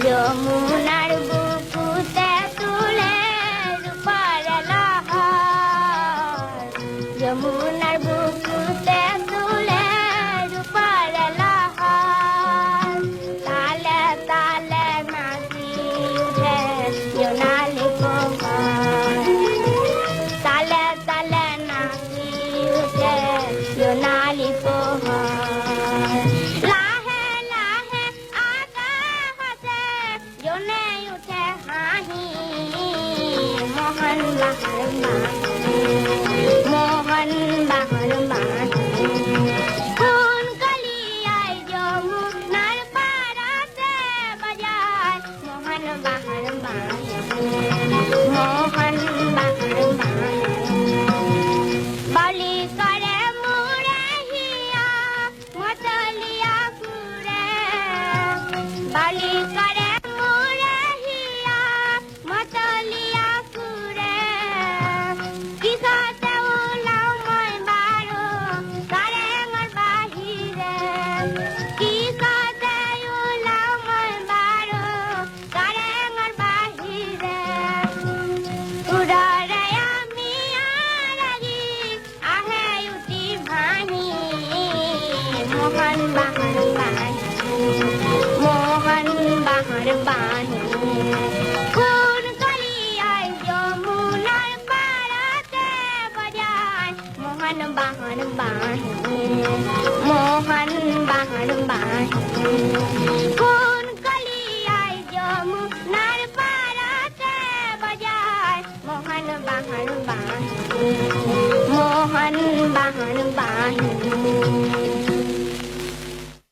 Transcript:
যমুনার বুকুতে তুলে রূপার লহর, যমুনার বুকুতে তুলে রূপার লহর, তালে তালে নাচি উঠে সোনালি কোমল, তালে তালে নাচি উঠে সোনালি কোমল। মোহন বাহন কোন কলিয়ায় যমুনার পারাতে বাজায় মোহন বাহন মোহন বাহন বলি করে মুড়ে হিয়া মতলিয়া কুড়ে, বলি করে মুড়ে হিয়া মতলিয়া কুড়ে, কিসাতে উলাও মই বারো কারেঙ্গর বাহিরে, কিসাতে উলাও মই বারো কারেঙ্গর বাহিরে, উড়ারে আমি আরাগি আহে উঠি ভানি মোহন বাহর বানি, মোহন বাহর বানি কোন কলিয়ায় যমুনার পারাতে বাজায় মোহন বাহর বানি, মোহন বাহর বানি কোন কলিয়ায় যমুনার পারাতে বাজায় মোহন বাহর বানি।